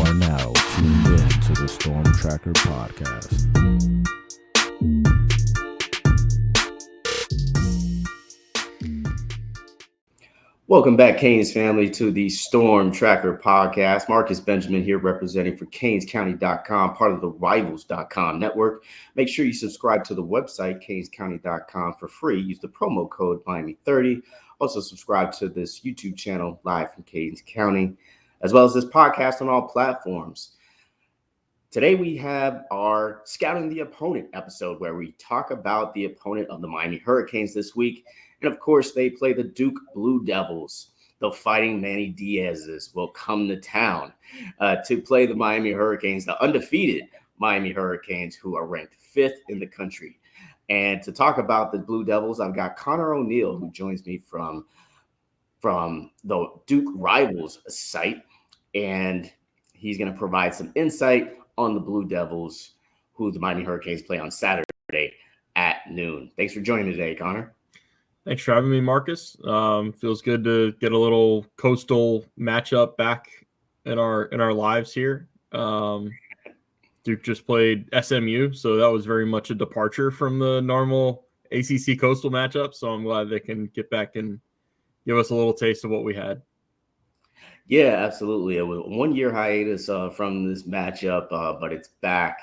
are now tuned in to the Storm Tracker podcast. Welcome back, Canes family, to the Storm Tracker podcast. Marcus Benjamin here representing for CanesCounty.com, part of the Rivals.com network. Make sure you subscribe to the website, CanesCounty.com, for free. Use the promo code Miami30. Also subscribe to this YouTube channel live from Canes County, as well as this podcast on all platforms. Today we have our Scouting the Opponent episode where we talk about the opponent of the Miami Hurricanes this week. And of course, they play the Duke Blue Devils. The Fighting Manny Diaz's will come to town to play the Miami Hurricanes, the undefeated Miami Hurricanes, who are ranked 5th in the country. And to talk about the Blue Devils, I've got Conor O'Neil, who joins me from the Duke Rivals site. And he's going to provide some insight on the Blue Devils, who the Miami Hurricanes play on Saturday at noon. Thanks for joining me today, Conor. Thanks for having me, Marcus. Feels good to get a little coastal matchup back in our lives here. Duke just played SMU, so that was very much a departure from the normal ACC coastal matchup. So I'm glad they can get back and give us a little taste of what we had. Yeah, absolutely. It was a 1-year hiatus from this matchup, but it's back.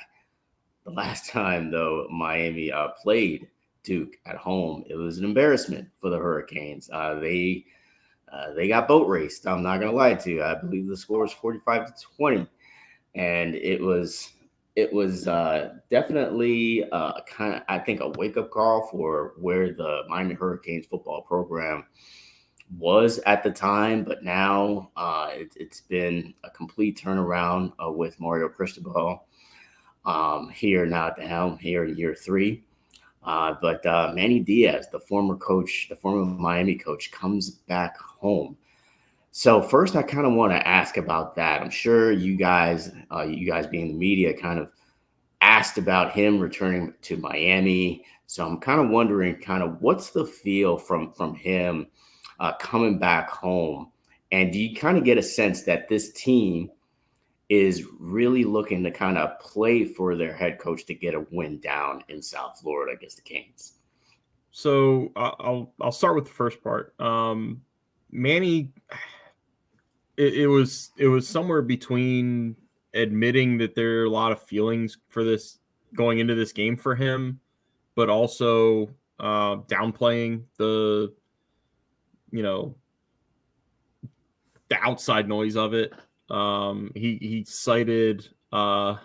The last time, though, Miami played Duke at home, it was an embarrassment for the Hurricanes. They got boat raced. I'm not gonna lie to you. I believe the score was 45-20, and it was definitely kind of, I think, a wake up call for where the Miami Hurricanes football program was at the time. But now it's been a complete turnaround with Mario Cristobal here now at the helm here in year 3. But Manny Diaz, the former Miami coach, comes back home. So first, I kind of want to ask about that. I'm sure you guys being the media, kind of asked about him returning to Miami. So I'm kind of wondering, kind of what's the feel from him coming back home, and do you kind of get a sense that this team is really looking to kind of play for their head coach to get a win down in South Florida against the Canes? So I'll start with the first part. Manny, it was somewhere between admitting that there are a lot of feelings for this going into this game for him, but also downplaying the outside noise of it. He cited a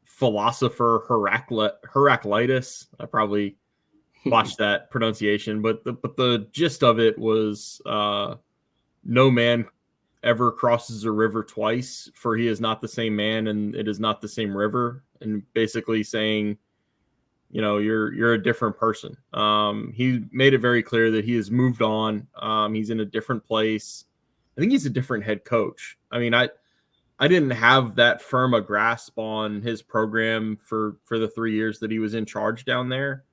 philosopher Heraclitus. I probably botched that pronunciation, but the gist of it was no man ever crosses a river twice, for he is not the same man and it is not the same river. And basically saying, you're a different person. He made it very clear that he has moved on. He's in a different place. I think he's a different head coach. I mean, I didn't have that firm a grasp on his program for the 3 years that he was in charge down there,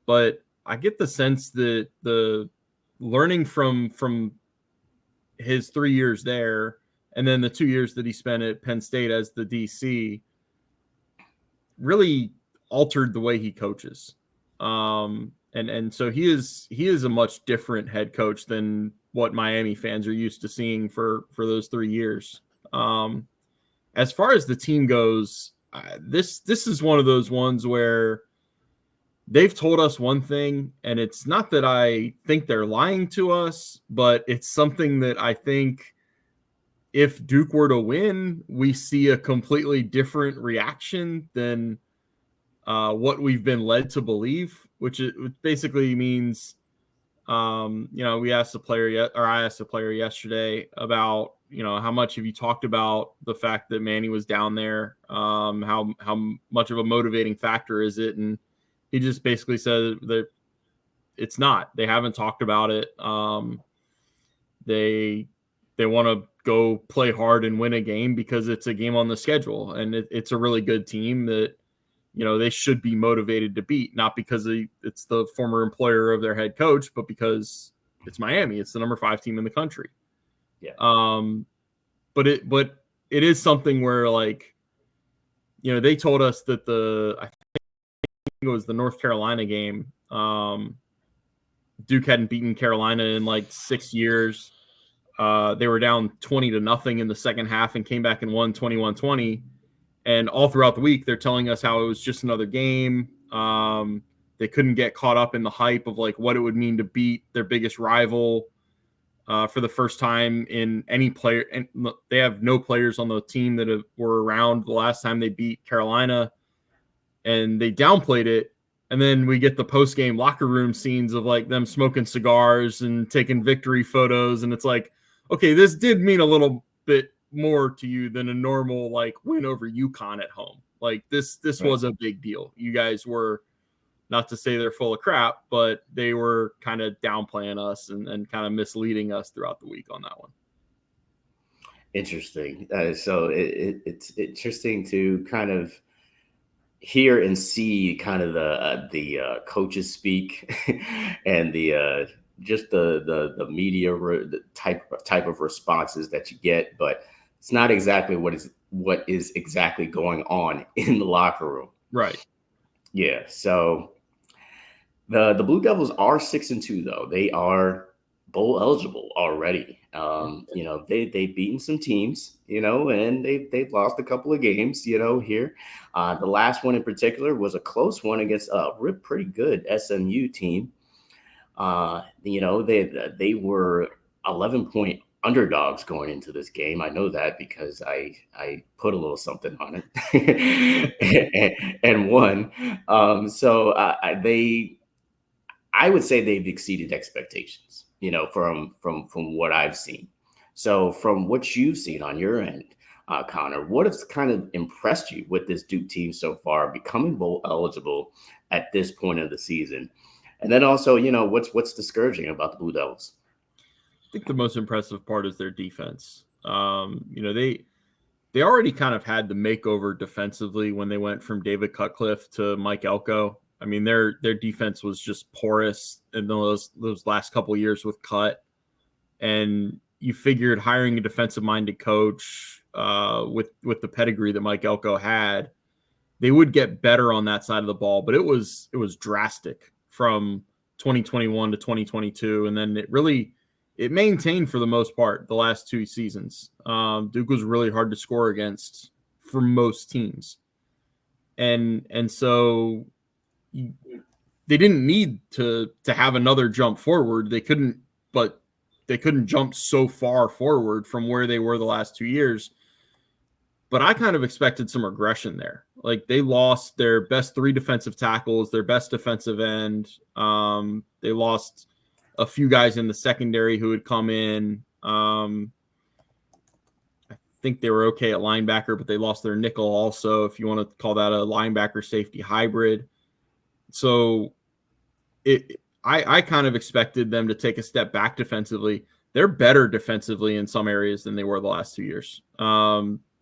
but I get the sense that the learning from his 3 years there and then the 2 years that he spent at Penn State as the DC really altered the way he coaches. And so he is a much different head coach than what Miami fans are used to seeing for those 3 years. As far as the team goes, this is one of those ones where they've told us one thing, and it's not that I think they're lying to us, but it's something that I think if Duke were to win, we see a completely different reaction than what we've been led to believe, which basically means, I asked the player yesterday about, how much have you talked about the fact that Manny was down there? How much of a motivating factor is it? And he just basically said that it's not. They haven't talked about it. They want to go play hard and win a game because it's a game on the schedule, and it's a really good team that they should be motivated to beat, not because it's the former employer of their head coach, but because it's Miami. It's the number 5 team in the country. Yeah. but it is something where, like, they told us that I think it was the North Carolina game. Duke hadn't beaten Carolina in like 6 years. They were down 20-0 in the second half and came back and won 21-20. And all throughout the week, they're telling us how it was just another game. They couldn't get caught up in the hype of like what it would mean to beat their biggest rival for the first time in any player. And they have no players on the team that were around the last time they beat Carolina, and they downplayed it. And then we get the post-game locker room scenes of like them smoking cigars and taking victory photos. And it's like, okay, this did mean a little bit more to you than a normal like win over UConn at home. Like this right. was a big deal. You guys were, not to say they're full of crap, but they were kind of downplaying us and kind of misleading us throughout the week on that one. Interesting. So it's interesting to kind of hear and see kind of the coaches speak and the just the media the type of responses that you get, but it's not exactly what is exactly going on in the locker room. Right. Yeah. So the Blue Devils are 6-2 though. They are bowl eligible already. They've beaten some teams, and they've lost a couple of games, here. The last one in particular was a close one against a pretty good SMU team. They were 11-point underdogs going into this game. I know that because I put a little something on it and won. I would say they've exceeded expectations, from what I've seen. So from what you've seen on your end, Conor, what has kind of impressed you with this Duke team so far, becoming bowl eligible at this point of the season? And then also, what's discouraging about the Blue Devils? I think the most impressive part is their defense. They already kind of had the makeover defensively when they went from David Cutcliffe to Mike Elko. I mean, their defense was just porous in those last couple of years with Cut. And you figured hiring a defensive-minded coach with the pedigree that Mike Elko had, they would get better on that side of the ball. But it was drastic from 2021 to 2022. And then it maintained for the most part the last 2 seasons. Duke was really hard to score against for most teams. And so they didn't need to have another jump forward. They couldn't jump so far forward from where they were the last 2 years. But I kind of expected some regression there. Like they lost their best 3 defensive tackles, their best defensive end. They lost a few guys in the secondary who had come in. I think they were okay at linebacker, but they lost their nickel also, if you want to call that a linebacker safety hybrid. So I kind of expected them to take a step back defensively. They're better defensively in some areas than they were the last 2 years.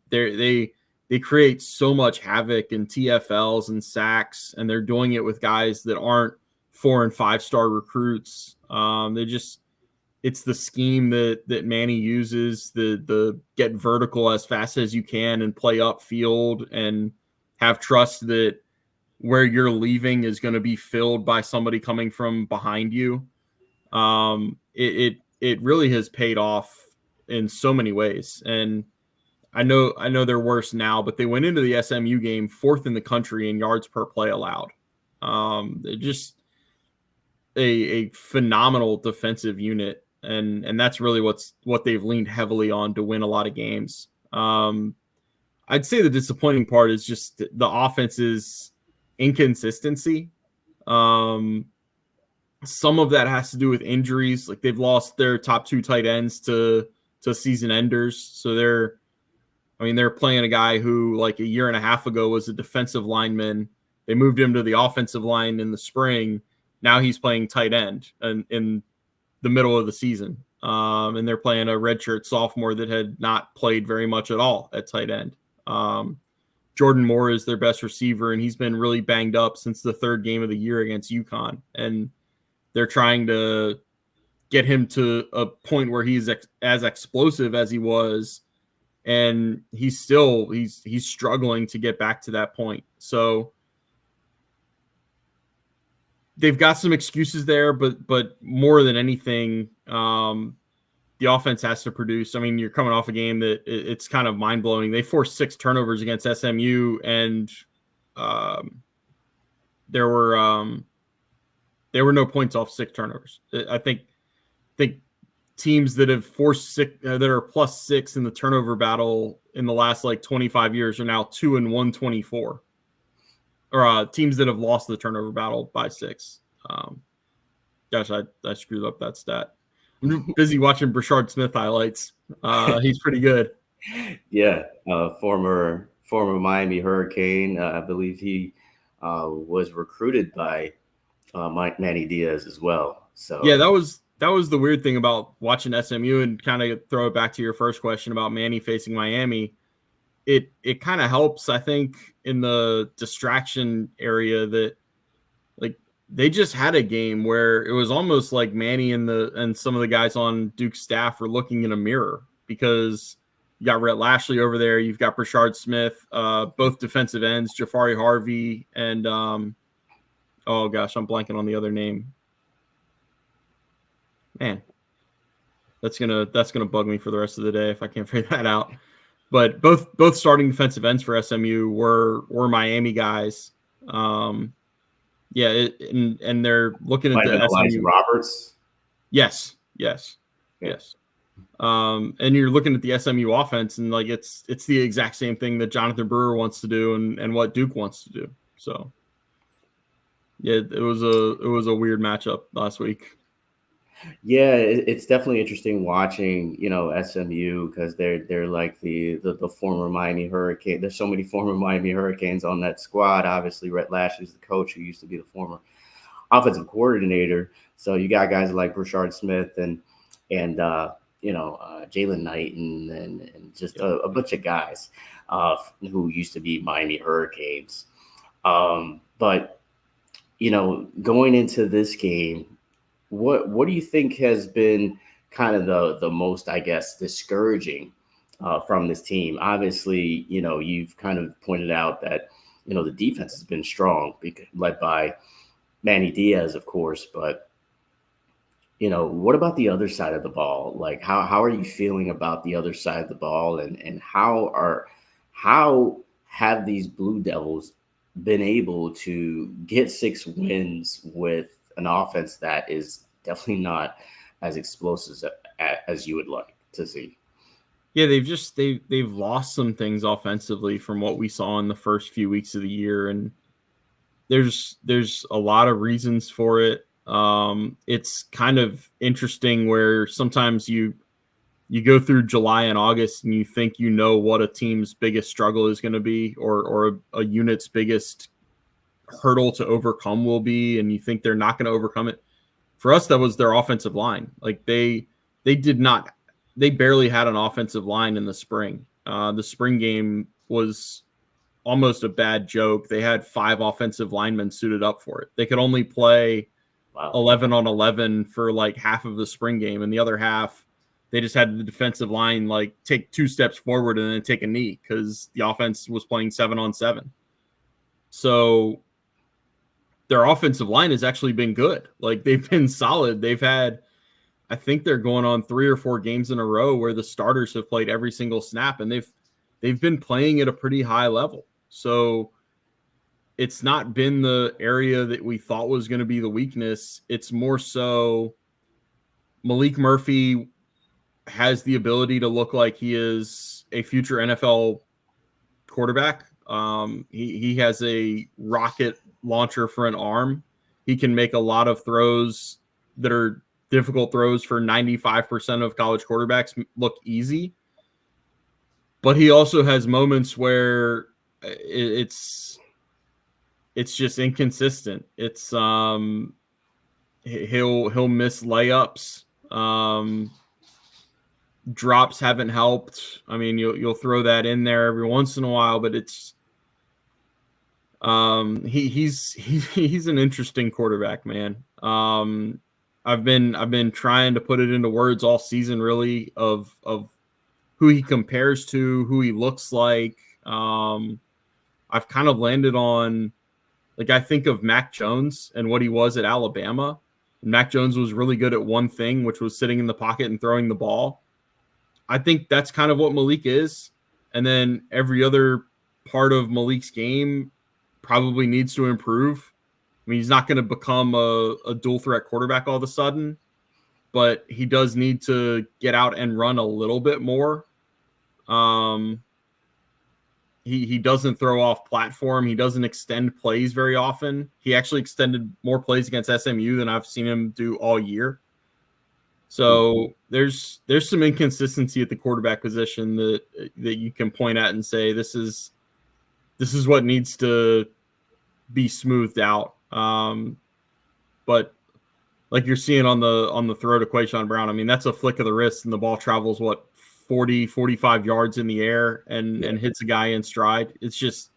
They create so much havoc in TFLs and sacks, and they're doing it with guys that aren't 4- and 5-star recruits. It's the scheme that Manny uses, the get vertical as fast as you can and play upfield and have trust that where you're leaving is going to be filled by somebody coming from behind you. It really has paid off in so many ways. And I know they're worse now, but they went into the SMU game 4th in the country in yards per play allowed. They're just a phenomenal defensive unit. And that's really what they've leaned heavily on to win a lot of games. I'd say the disappointing part is just the offense's inconsistency. Some of that has to do with injuries. Like they've lost their top 2 tight ends to season enders. So they're playing a guy who like a year and a half ago was a defensive lineman. They moved him to the offensive line in the spring. Now he's playing tight end in the middle of the season. And they're playing a redshirt sophomore that had not played very much at all at tight end. Jordan Moore is their best receiver, and he's been really banged up since the 3rd game of the year against UConn. And they're trying to get him to a point where he's as explosive as he was and he's struggling to get back to that point. So they've got some excuses there, but more than anything, the offense has to produce. I mean, you're coming off a game that it's kind of mind blowing. They forced 6 turnovers against SMU, and there were no points off 6 turnovers. I think teams that have forced 6 that are +6 in the turnover battle in the last like 25 years are now 2-124. Or teams that have lost the turnover battle by 6. Gosh, I screwed up that stat. I'm busy watching Brashard Smith highlights. He's pretty good. Yeah, former Miami Hurricane. I believe he was recruited by Manny Diaz as well. So yeah, that was the weird thing about watching SMU, and kind of throw it back to your first question about Manny facing Miami. It kind of helps, I think, in the distraction area that like they just had a game where it was almost like Manny and some of the guys on Duke's staff were looking in a mirror, because you got Rhett Lashley over there, you've got Brashard Smith, both defensive ends, Jafari Harvey, and oh gosh, I'm blanking on the other name. Man, that's gonna bug me for the rest of the day if I can't figure that out. But both starting defensive ends for SMU were Miami guys. Yeah, and they're looking at the SMU. Roberts. Yes. And you're looking at the SMU offense, and like it's the exact same thing that Jonathan Brewer wants to do, and what Duke wants to do. So yeah, it was a weird matchup last week. Yeah, it's definitely interesting watching, SMU, because they're like the former Miami Hurricane. There's so many former Miami Hurricanes on that squad. Obviously, Rhett Lashley's the coach, who used to be the former offensive coordinator. So you got guys like Brashard Smith and Jalen Knight and just a bunch of guys who used to be Miami Hurricanes. But going into this game, what do you think has been kind of the most, I guess, discouraging from this team? Obviously, you've kind of pointed out that, the defense has been strong, led by Manny Diaz, of course. But, what about the other side of the ball? Like, how are you feeling about the other side of the ball? And how have these Blue Devils been able to get 6 wins with an offense that is definitely not as explosive as you would like to see? Yeah, they've lost some things offensively from what we saw in the first few weeks of the year, and there's a lot of reasons for it. It's kind of interesting where sometimes you go through July and August and you think what a team's biggest struggle is going to be, or a unit's biggest hurdle to overcome will be, and you think they're not going to overcome it. For us, that was their offensive line. Like they barely had an offensive line in the spring. The spring game was almost a bad joke. They had 5 offensive linemen suited up for it. They could only play 11 on 11 for like half of the spring game, and the other half they just had the defensive line like take 2 steps forward and then take a knee, because the offense was playing 7 on 7. So their offensive line has actually been good. Like they've been solid. I think they're going on 3 or 4 games in a row where the starters have played every single snap, and they've been playing at a pretty high level. So it's not been the area that we thought was going to be the weakness. It's more so Malik Murphy has the ability to look like he is a future NFL quarterback. He has a rocket launcher for an arm. He can make a lot of throws that are difficult throws for 95% of college quarterbacks look easy. But he also has moments where it's just inconsistent. It's he'll miss layups. Drops haven't helped. I mean, you'll throw that in there every once in a while, but it's he's an interesting quarterback, man. I've been trying to put it into words all season, really, of who he compares to, who he looks like. I've kind of landed on, like, I think of Mac Jones and what he was at Alabama. And Mac Jones was really good at one thing, which was sitting in the pocket and throwing the ball. I think that's kind of what Malik is. And then every other part of Malik's game probably needs to improve. I mean, he's not going to become a dual threat quarterback all of a sudden, but he does need to get out and run a little bit more. He doesn't throw off platform. He doesn't extend plays very often. He actually extended more plays against SMU than I've seen him do all year. So there's some inconsistency at the quarterback position that you can point at and say this is what needs to be smoothed out. But like you're seeing on the throw to Quayshawn Brown, I mean, that's a flick of the wrist and the ball travels 40, 45 yards in the air and hits a guy in stride. It's just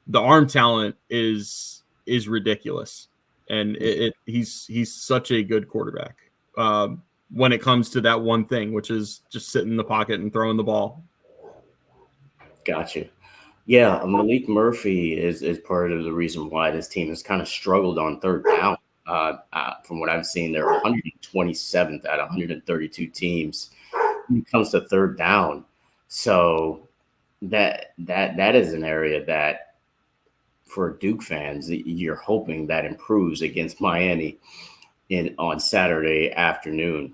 the arm talent is ridiculous, and he's such a good quarterback when it comes to that one thing, which is just sitting in the pocket and throwing the ball. Gotcha. Yeah, Malik Murphy is part of the reason why this team has kind of struggled on third down. From what I've seen, they're 127th out of 132 teams when it comes to third down. So that is an area that, for Duke fans, you're hoping that improves against Miami on Saturday afternoon.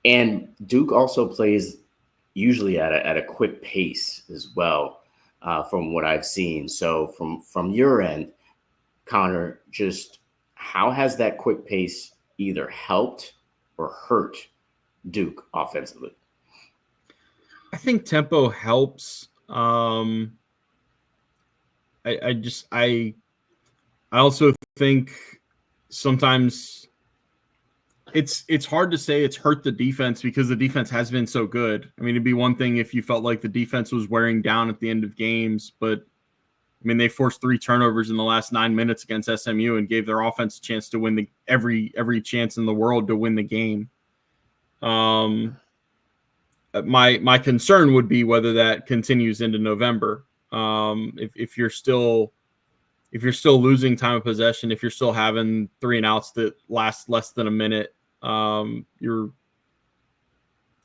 And Duke also plays usually at a quick pace as well, from what I've seen. So from your end, Conor, just how has that quick pace either helped or hurt Duke offensively? I think tempo helps. I also think sometimes it's hard to say it's hurt the defense because the defense has been so good. I mean, it'd be one thing if you felt like the defense was wearing down at the end of games, but I mean, they forced 3 turnovers in the last 9 minutes against SMU and gave their offense a chance to win every chance in the world to win the game. My concern would be whether that continues into November. If you're still losing time of possession, if you're still having 3 and outs that last less than a minute, it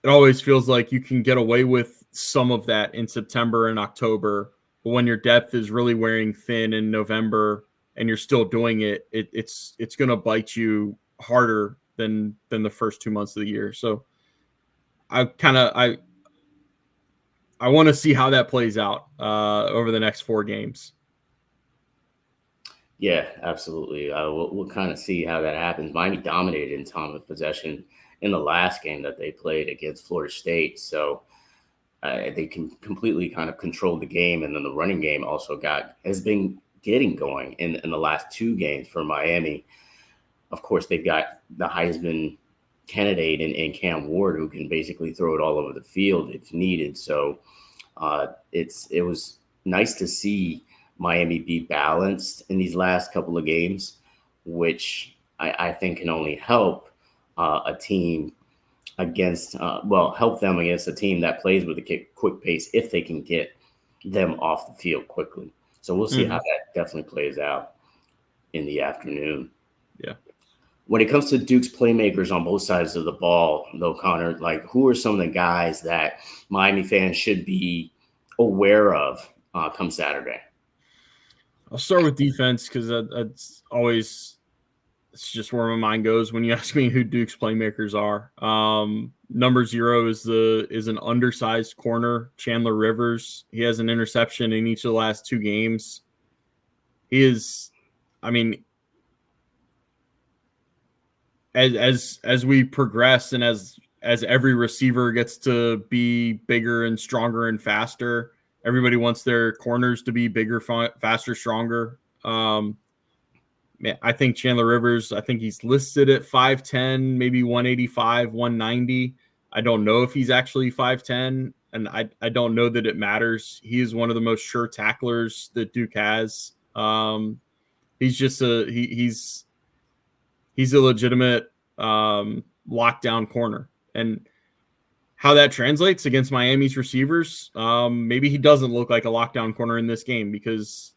always feels like you can get away with some of that in September and October. But when your depth is really wearing thin in November and you're still doing it, it's going to bite you harder than the first 2 months of the year. So I want to see how that plays out over the next 4 games. Yeah, absolutely. We'll kind of see how that happens. Miami dominated in time of possession in the last game that they played against Florida State. So they can completely kind of control the game. And then the running game also has been getting going in the last 2 games for Miami. Of course, they've got the Heisman candidate in Cam Ward, who can basically throw it all over the field if needed. So it was nice to see Miami be balanced in these last couple of games, which I think can only help a team help them against a team that plays with a quick pace if they can get them off the field quickly. So we'll see how that definitely plays out in the afternoon. Yeah. When it comes to Duke's playmakers on both sides of the ball, though, Conor, like, who are some of the guys that Miami fans should be aware of come Saturday? I'll start with defense because it's just where my mind goes when you ask me who Duke's playmakers are. Number 0 is an undersized corner, Chandler Rivers. He has an interception in each of the last 2 games. He is, I mean, as we progress and as every receiver gets to be bigger and stronger and faster, everybody wants their corners to be bigger, faster, stronger. I think Chandler Rivers, I think he's listed at 5'10", maybe 185, 190. I don't know if he's actually 5'10", and I don't know that it matters. He is one of the most sure tacklers that Duke has. He's just he's a legitimate lockdown corner. And How that translates against Miami's receivers, maybe he doesn't look like a lockdown corner in this game, because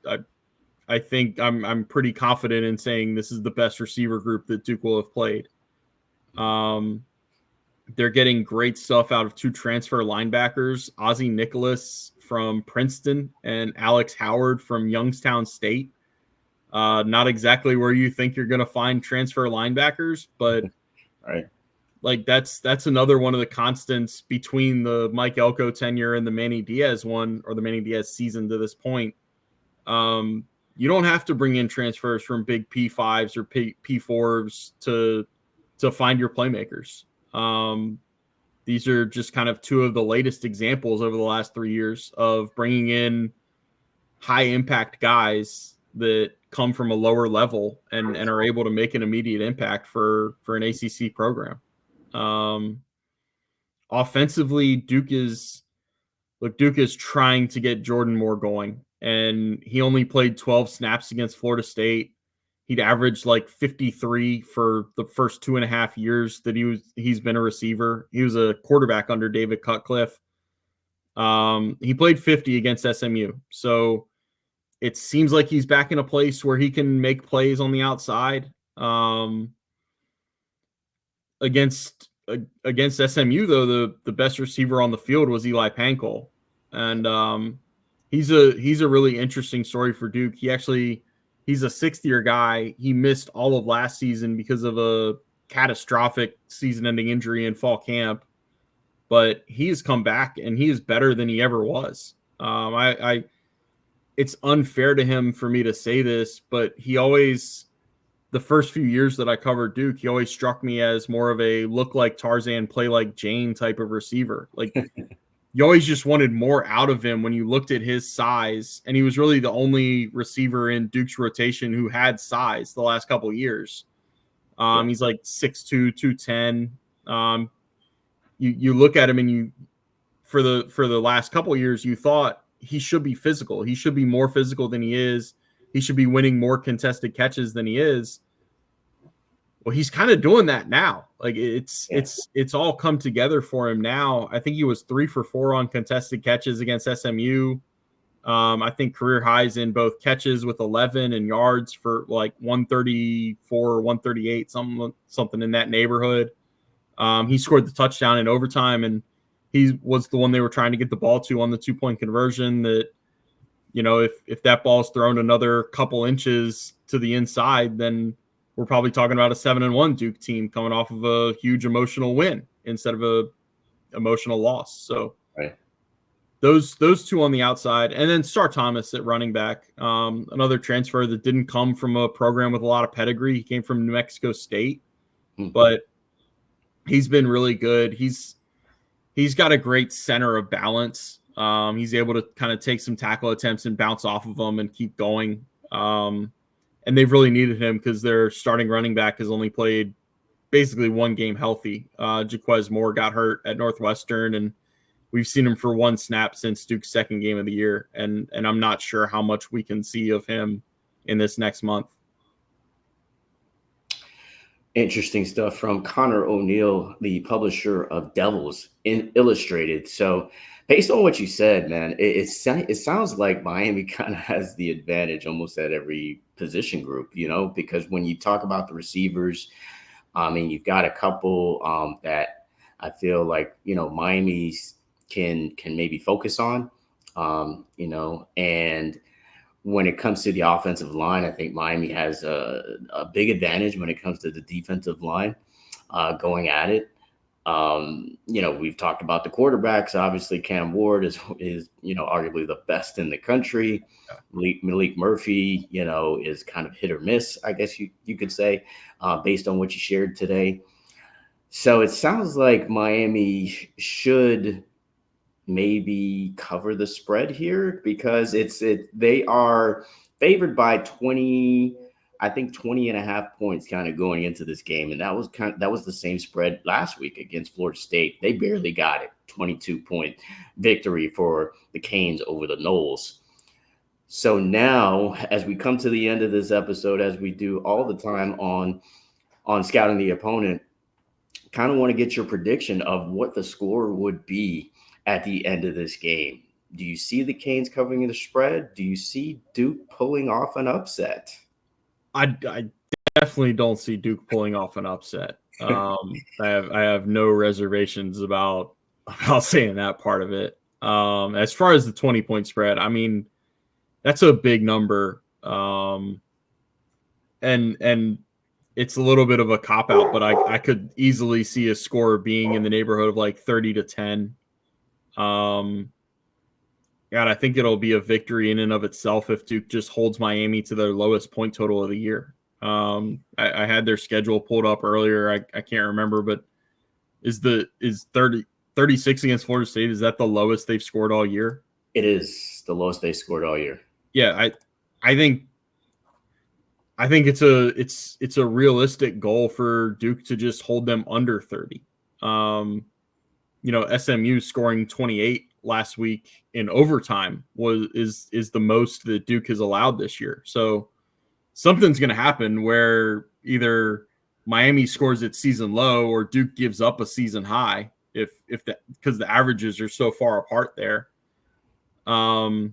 I think I'm pretty confident in saying this is the best receiver group that Duke will have played. They're getting great stuff out of two transfer linebackers, Ozzie Nicholas from Princeton and Alex Howard from Youngstown State. Not exactly where you think you're going to find transfer linebackers, but right. Like that's another one of the constants between the Mike Elko tenure and the Manny Diaz one, or the Manny Diaz season to this point. You don't have to bring in transfers from big P5s or P4s to find your playmakers. These are just kind of two of the latest examples over the last 3 years of bringing in high impact guys that come from a lower level and are able to make an immediate impact for an ACC program. Offensively, Duke is trying to get Jordan Moore going, and he only played 12 snaps against Florida State. He'd averaged like 53 for the first 2.5 years that he's been a receiver. He was a quarterback under David Cutcliffe. He played 50 against SMU. So it seems like he's back in a place where he can make plays on the outside. Against SMU, though, the best receiver on the field was Eli Pankow, and he's a really interesting story for Duke. He's a sixth-year guy. He missed all of last season because of a catastrophic season-ending injury in fall camp, but he's come back and he is better than he ever was. It's unfair to him for me to say this, but the first few years that I covered Duke, he always struck me as more of a look like Tarzan, play like Jane type of receiver. Like you always just wanted more out of him when you looked at his size, and he was really the only receiver in Duke's rotation who had size the last couple of years. He's like 6'2", 210. You look at him and for the last couple of years, you thought he should be physical. He should be more physical than he is. He should be winning more contested catches than he is. Well, he's kind of doing that now. Like it's all come together for him now. I think he was 3 for 4 on contested catches against SMU. I think career highs in both catches with 11 and yards for like 134, 138, something in that neighborhood. He scored the touchdown in overtime, and he was the one they were trying to get the ball to on the 2-point conversion. That, you know, if that ball's thrown another couple inches to the inside, then we're probably talking about a 7-1 Duke team coming off of a huge emotional win instead of a emotional loss. So right. Those two on the outside, and then Star Thomas at running back, another transfer that didn't come from a program with a lot of pedigree. He came from New Mexico State, but he's been really good. He's got a great center of balance. He's able to kind of take some tackle attempts and bounce off of them and keep going. And they've really needed him because their starting running back has only played basically one game healthy. Jaquez Moore got hurt at Northwestern, and we've seen him for one snap since Duke's second game of the year. And I'm not sure how much we can see of him in this next month. Interesting stuff from Conor O'Neil, the publisher of Devils Illustrated. So based on what you said, man, it sounds like Miami kind of has the advantage almost at every position group, you know, because when you talk about the receivers, I mean, you've got a couple that I feel like, you know, Miami's can maybe focus on, you know, and when it comes to the offensive line, I think Miami has a big advantage when it comes to the defensive line going at it. You know, we've talked about the quarterbacks. Obviously, Cam Ward is you know, arguably the best in the country. Malik Murphy, you know, is kind of hit or miss, I guess you could say, based on what you shared today. So it sounds like Miami should maybe cover the spread here, because they are favored by 20 and a half points kind of going into this game. And that was the same spread last week against Florida State. They barely got it. 22-point victory for the Canes over the Noles. So now, as we come to the end of this episode, as we do all the time on scouting the opponent, kind of want to get your prediction of what the score would be at the end of this game. Do you see the Canes covering the spread? Do you see Duke pulling off an upset? I definitely don't see Duke pulling off an upset. I have no reservations about saying that part of it. As far as the 20-point spread, I mean, that's a big number. And it's a little bit of a cop out, but I could easily see a score being in the neighborhood of like 30-10. God, I think it'll be a victory in and of itself if Duke just holds Miami to their lowest point total of the year. I had their schedule pulled up earlier. I can't remember, but is 36 against Florida State, is that the lowest they've scored all year? It is the lowest they scored all year. Yeah, I think it's a realistic goal for Duke to just hold them under 30. SMU scoring 28 last week in overtime is the most that Duke has allowed this year. So something's going to happen where either Miami scores its season low or Duke gives up a season high because the averages are so far apart there. I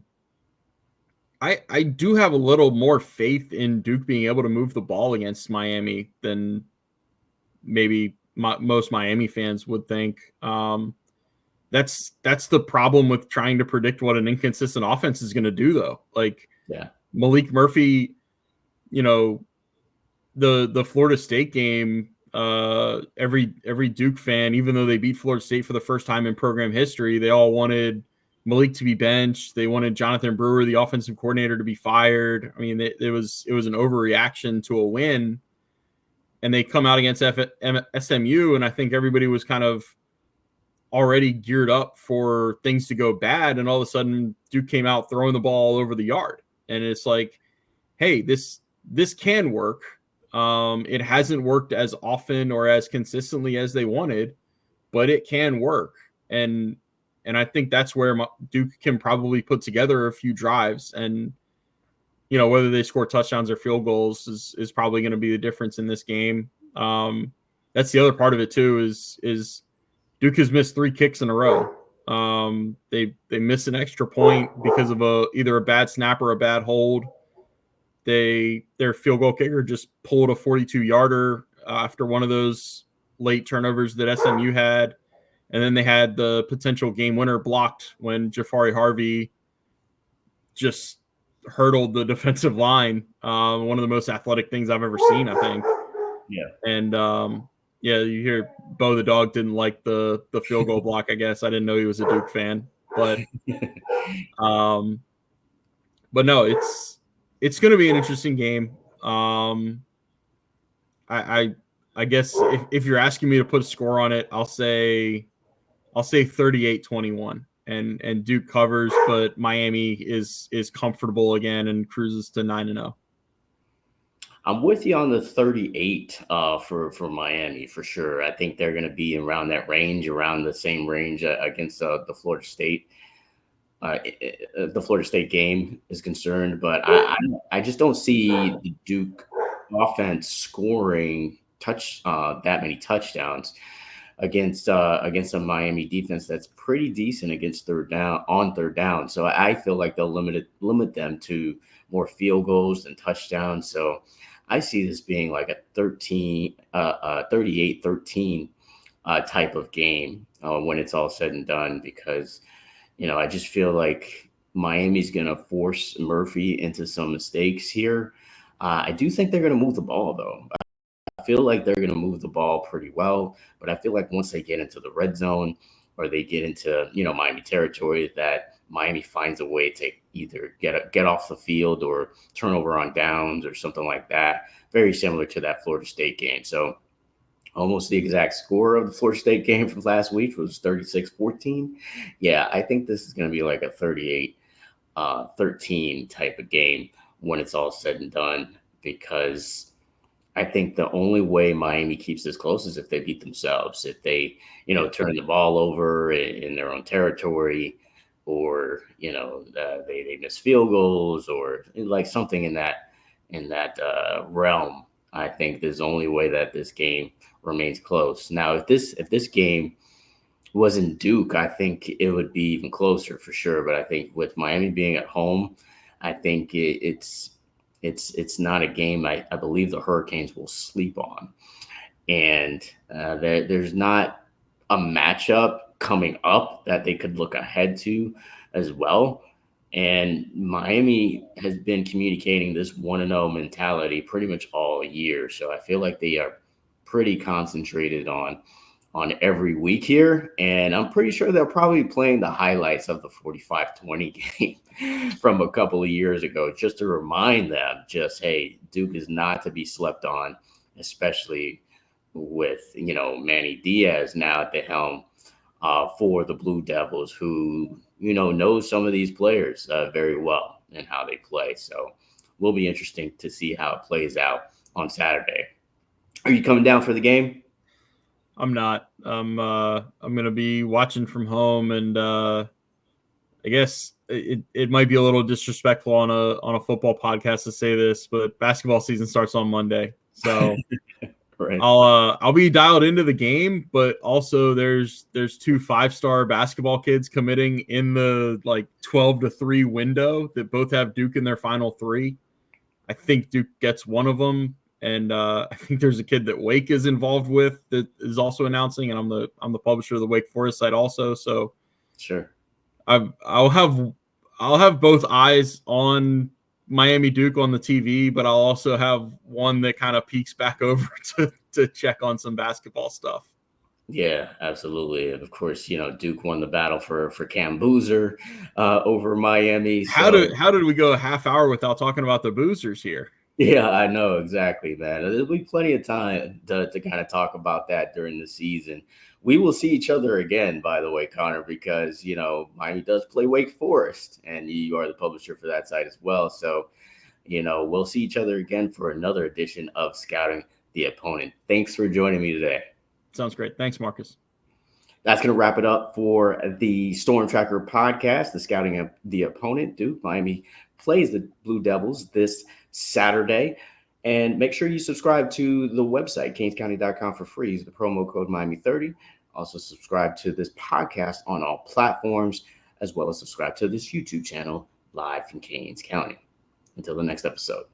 do have a little more faith in Duke being able to move the ball against Miami than maybe most Miami fans would think. That's the problem with trying to predict what an inconsistent offense is going to do, though. Like, yeah, Malik Murphy, the Florida State game, every Duke fan, even though they beat Florida State for the first time in program history, they all wanted Malik to be benched. They wanted Jonathan Brewer, the offensive coordinator, to be fired. I mean, it was an overreaction to a win, and they come out against SMU, and I think everybody was kind of already geared up for things to go bad, and all of a sudden Duke came out throwing the ball all over the yard, and it's like, hey, this can work. It hasn't worked as often or as consistently as they wanted, but it can work, and I think that's where Duke can probably put together a few drives, and whether they score touchdowns or field goals is probably going to be the difference in this game. That's the other part of it too. Is Duke has missed 3 kicks in a row. They miss an extra point because of either a bad snap or a bad hold. Their field goal kicker just pulled a 42-yarder after one of those late turnovers that SMU had. And then they had the potential game winner blocked when Jafari Harvey just hurdled the defensive line. One of the most athletic things I've ever seen, I think. Yeah. And you hear Bo the dog didn't like the field goal block, I guess. I didn't know he was a Duke fan. But no, it's going to be an interesting game. I guess if you're asking me to put a score on it, I'll say 38-21, and Duke covers, but Miami is comfortable again and cruises to 9-0. I'm with you on the 38 for Miami for sure. I think they're going to be around that range, around the same range against the Florida State. The Florida State game is concerned, but I just don't see the Duke offense scoring that many touchdowns against a Miami defense that's pretty decent against third down. So I feel like they'll limit them to more field goals than touchdowns. So I see this being like a 38-13 type of game when it's all said and done, because I just feel like Miami's going to force Murphy into some mistakes here. I do think they're going to move the ball, though. I feel like they're going to move the ball pretty well, but I feel like once they get into the red zone or they get into, Miami territory, that Miami finds a way to either get off the field or turnover on downs or something like that. Very similar to that Florida State game. So almost the exact score of the Florida State game from last week was 36-14. Yeah, I think this is going to be like a 38-13 type of game when it's all said and done, because I think the only way Miami keeps this close is if they beat themselves, if they, turn the ball over in their own territory, or, they miss field goals, or like something in that realm. I think there's the only way that this game remains close. Now, if this game was in Duke, I think it would be even closer for sure. But I think with Miami being at home, I think it's not a game I believe the Hurricanes will sleep on. And there's not a matchup coming up that they could look ahead to as well. And Miami has been communicating this 1-0 mentality pretty much all year. So I feel like they are pretty concentrated on every week here. And I'm pretty sure they'll probably be playing the highlights of the 45-20 game from a couple of years ago, just to remind them, just, hey, Duke is not to be slept on, especially with, Manny Diaz now at the helm for the Blue Devils, who, knows some of these players very well and how they play. So will be interesting to see how it plays out on Saturday. Are you coming down for the game? I'm not. I'm going to be watching from home, and I guess it might be a little disrespectful on a football podcast to say this, but basketball season starts on Monday, so right. I'll be dialed into the game. But also, there's 2 5-star basketball kids committing in the 12-3 window that both have Duke in their final 3. I think Duke gets one of them. And I think there's a kid that Wake is involved with that is also announcing, and I'm the publisher of the Wake Forest site also. So sure, I'll have both eyes on Miami Duke on the TV, but I'll also have one that kind of peeks back over to check on some basketball stuff. Yeah, absolutely. And of course, Duke won the battle for Cam Boozer over Miami. How did we go a half hour without talking about the Boozers here? Yeah, I know exactly, man. There'll be plenty of time to kind of talk about that during the season. We will see each other again, by the way, Connor, because Miami does play Wake Forest, and you are the publisher for that site as well. So, we'll see each other again for another edition of Scouting the Opponent. Thanks for joining me today. Sounds great. Thanks, Marcus. That's going to wrap it up for the Storm Tracker podcast, the Scouting of the Opponent. Duke Miami plays the Blue Devils this Saturday. And make sure you subscribe to the website, canescounty.com, for free. Use the promo code Miami30. Also subscribe to this podcast on all platforms, as well as subscribe to this YouTube channel live from Canes County. Until the next episode.